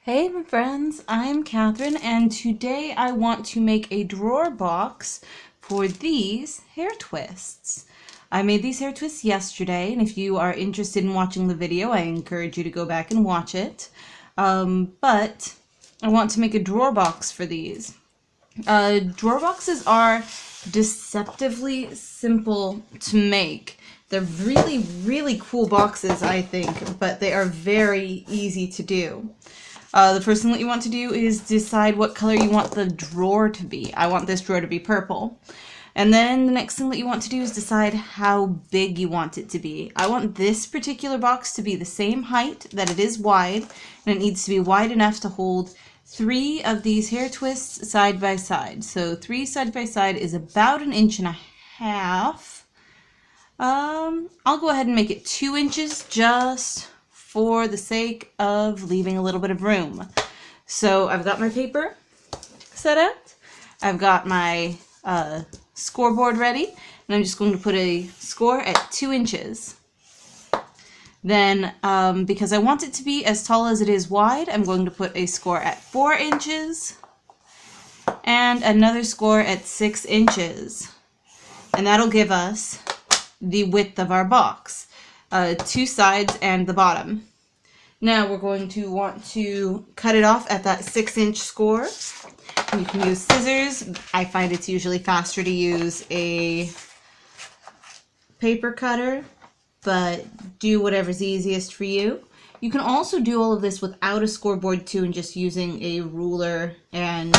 Hey my friends, I'm Catherine and today I want to make a drawer box for these hair twists. I made these hair twists yesterday, and if you are interested in watching the video, I encourage you to go back and watch it. But I want to make a drawer box for these. Drawer boxes are deceptively simple to make. They're really cool boxes, I think, but they are very easy to do. The first thing that you want to do is decide what color you want the drawer to be. I want this drawer to be purple. And then the next thing that you want to do is decide how big you want it to be. I want this particular box to be the same height that it is wide, and it needs to be wide enough to hold 3 of these hair twists side by side. So 3 side by side is about 1.5 inches. I'll go ahead and make it 2 inches just for the sake of leaving a little bit of room. So I've got my paper set out. I've got my scoreboard ready, and I'm just going to put a score at 2 inches. Then, because I want it to be as tall as it is wide, I'm going to put a score at 4 inches and another score at 6 inches. And that'll give us the width of our box. 2 sides and the bottom. Now we're going to want to cut it off at that 6-inch score. You can use scissors. I find it's usually faster to use a paper cutter, but do whatever's easiest for you. You can also do all of this without a scoreboard too, and just using a ruler and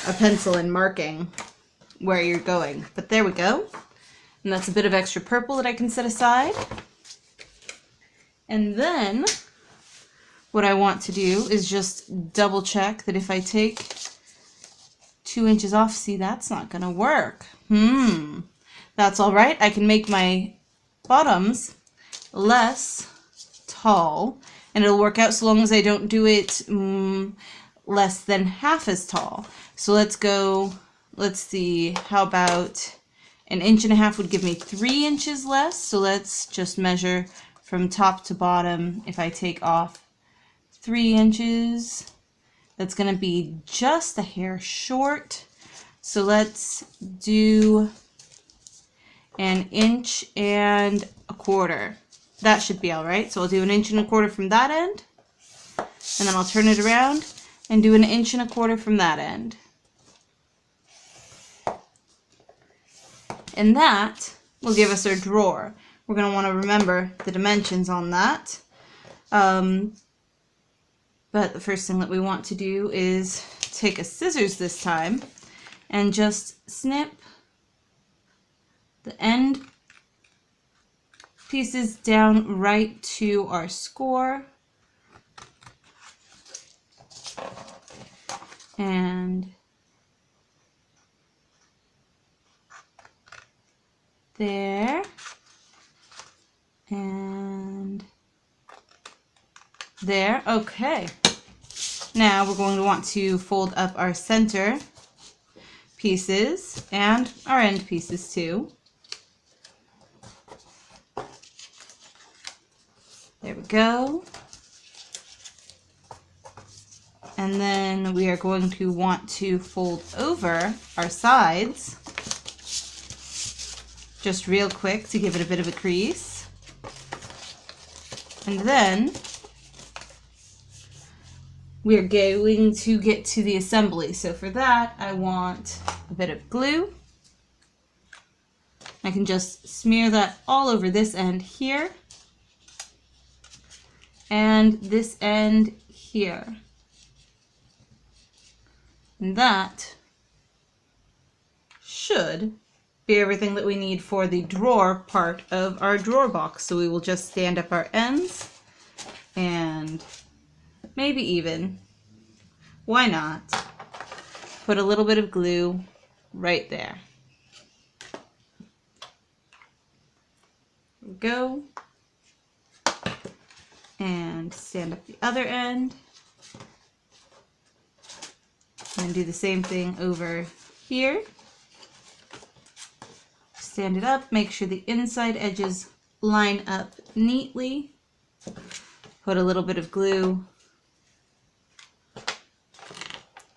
a pencil and marking where you're going. But there we go. And that's a bit of extra purple that I can set aside. And then what I want to do is just double check that if I take 2 inches off, see, that's not going to work. That's all right. I can make my bottoms less tall, and it'll work out so long as I don't do it less than half as tall. So let's see, how about 1.5 inches would give me 3 inches less. So let's just measure from top to bottom. If I take off 3 inches, that's going to be just a hair short. So let's do 1.25 inches. That should be all right. So I'll do 1.25 inches from that end, and then I'll turn it around and do 1.25 inches from that end. And that will give us our drawer. We're going to want to remember the dimensions on that. But the first thing that we want to do is take a scissors this time and just snip the end pieces down right to our score. And there, and there. Okay. Now we're going to want to fold up our center pieces and our end pieces too. There we go. And then we are going to want to fold over our sides just real quick to give it a bit of a crease. And then we are going to get to the assembly. So for that, I want a bit of glue. I can just smear that all over this end here and this end here. And that should be everything that we need for the drawer part of our drawer box. So we will just stand up our ends and maybe even, why not, put a little bit of glue right there. There we go. And stand up the other end. And do the same thing over here. Stand it up, make sure the inside edges line up neatly. Put a little bit of glue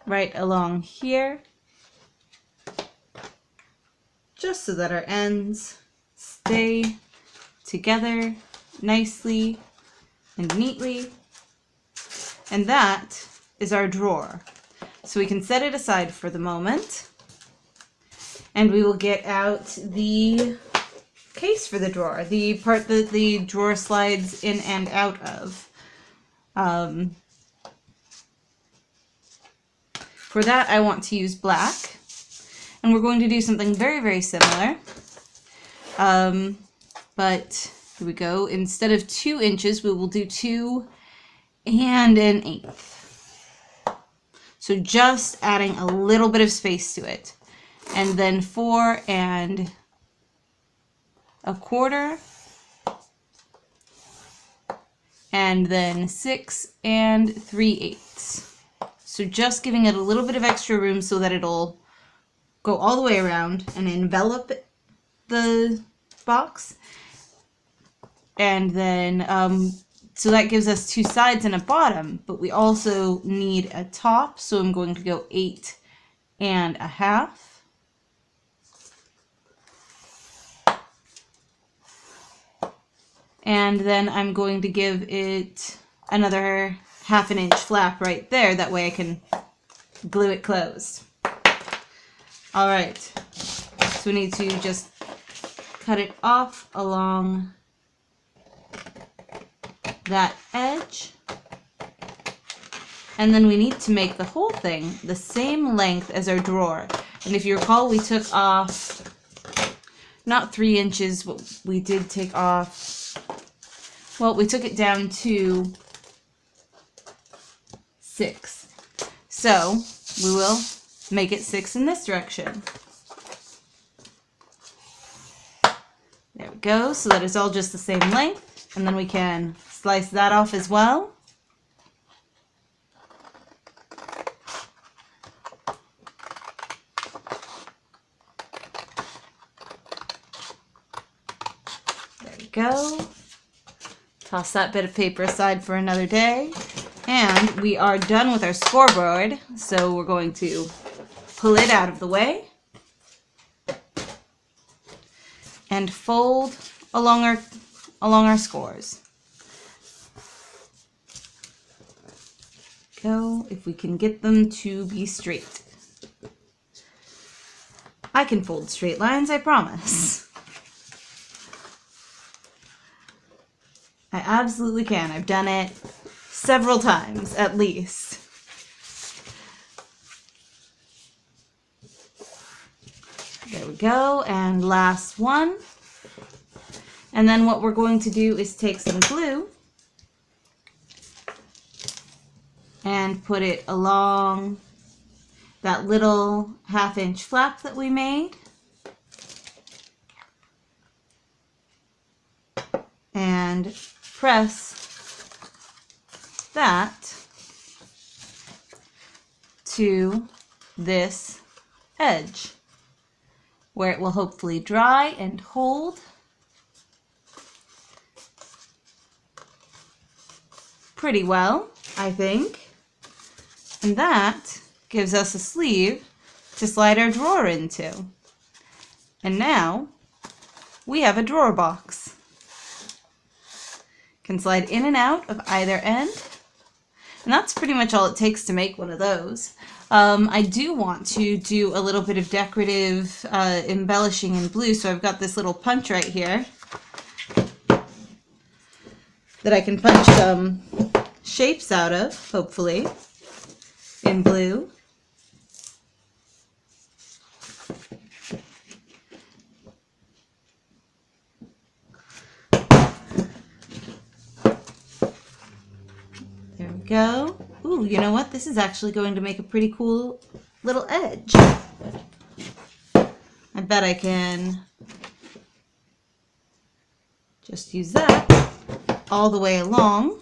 right along here, just so that our ends stay together nicely and neatly. And that is our drawer. So we can set it aside for the moment, and we will get out the case for the drawer, the part that the drawer slides in and out of. For that, I want to use black, and we're going to do something very, very similar. But here we go. Instead of 2 inches, we will do 2 1/8. So just adding a little bit of space to it. And then 4 1/4. And then 6 3/8. So just giving it a little bit of extra room so that it'll go all the way around and envelop the box. And then, so that gives us 2 sides and a bottom, but we also need a top. So I'm going to go 8 1/2. And then I'm going to give it another 1/2 inch flap right there. That way I can glue it closed. All right, so we need to just cut it off along that edge. And then we need to make the whole thing the same length as our drawer. And if you recall, we took off not 3 inches, but we did take off, well, we took it down to 6. So we will make it 6 in this direction. There we go, so that it's all just the same length. And then we can slice that off as well. There we go. Toss that bit of paper aside for another day. And we are done with our scoreboard, so we're going to pull it out of the way and fold along our scores. Go, if we can get them to be straight. I can fold straight lines, I promise. I absolutely can. I've done it several times, at least. There we go, and last one. And then what we're going to do is take some glue and put it along that little 1/2 inch flap that we made. And press that to this edge, where it will hopefully dry and hold. Pretty well, I think. And that gives us a sleeve to slide our drawer into. And now we have a drawer box. Can slide in and out of either end. And that's pretty much all it takes to make one of those. I do want to do a little bit of decorative embellishing in blue, so I've got this little punch right here that I can punch some shapes out of, hopefully, in blue. There we go. Ooh, you know what? This is actually going to make a pretty cool little edge. I bet I can just use that all the way along.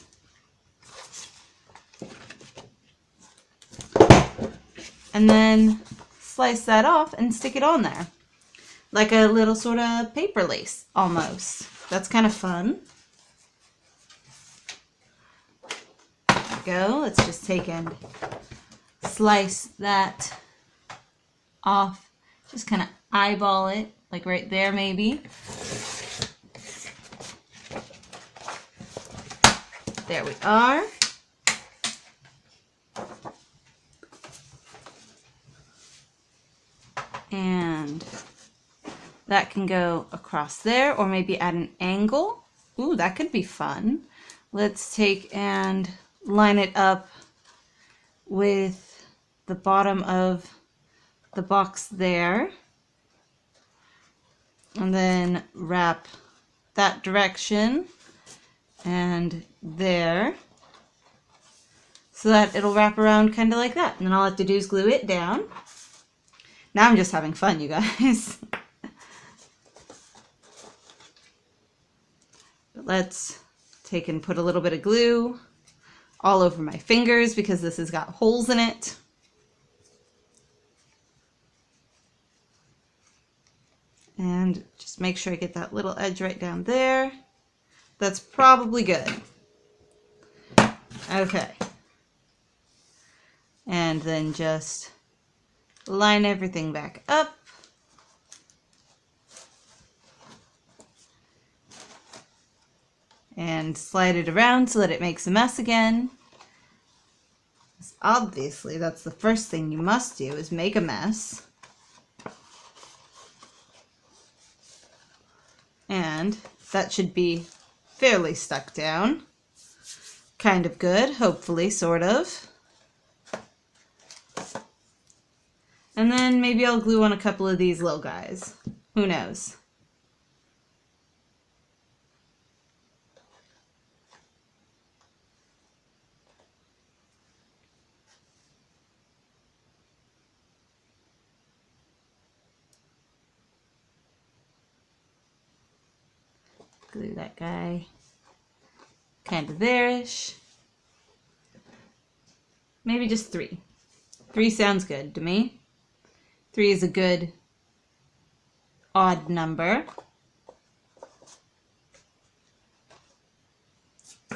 And then slice that off and stick it on there. Like a little sort of paper lace, almost. That's kind of fun. There we go. Let's just take and slice that off. Just kind of eyeball it, like right there maybe. There we are. And that can go across there, or maybe at an angle. Ooh, that could be fun. Let's take and line it up with the bottom of the box there. And then wrap that direction and there, so that it'll wrap around kind of like that. And then all I have to do is glue it down. Now I'm just having fun, you guys. But let's take and put a little bit of glue all over my fingers because this has got holes in it. And just make sure I get that little edge right down there. That's probably good. Okay. And then just line everything back up. And slide it around so that it makes a mess again. Obviously, that's the first thing you must do, is make a mess. And that should be fairly stuck down. Kind of good, hopefully, sort of. And then maybe I'll glue on a couple of these little guys. Who knows? Glue that guy kind of there-ish. Maybe just 3. 3 sounds good to me. 3 is a good odd number.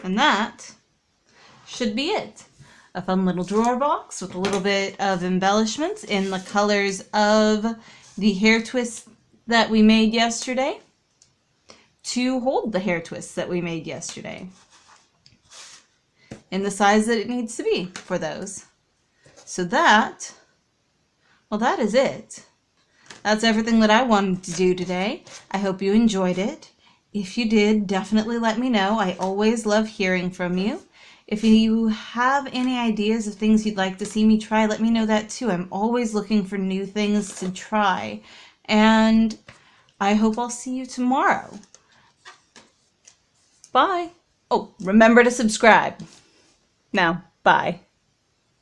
And that should be it. A fun little drawer box with a little bit of embellishments in the colors of the hair twists that we made yesterday, to hold the hair twists that we made yesterday in the size that it needs to be for those. So that, well, that is it. That's everything that I wanted to do today. I hope you enjoyed it. If you did, definitely let me know. I always love hearing from you. If you have any ideas of things you'd like to see me try, let me know that too. I'm always looking for new things to try. And I hope I'll see you tomorrow. Bye. Oh, remember to subscribe. Now, bye.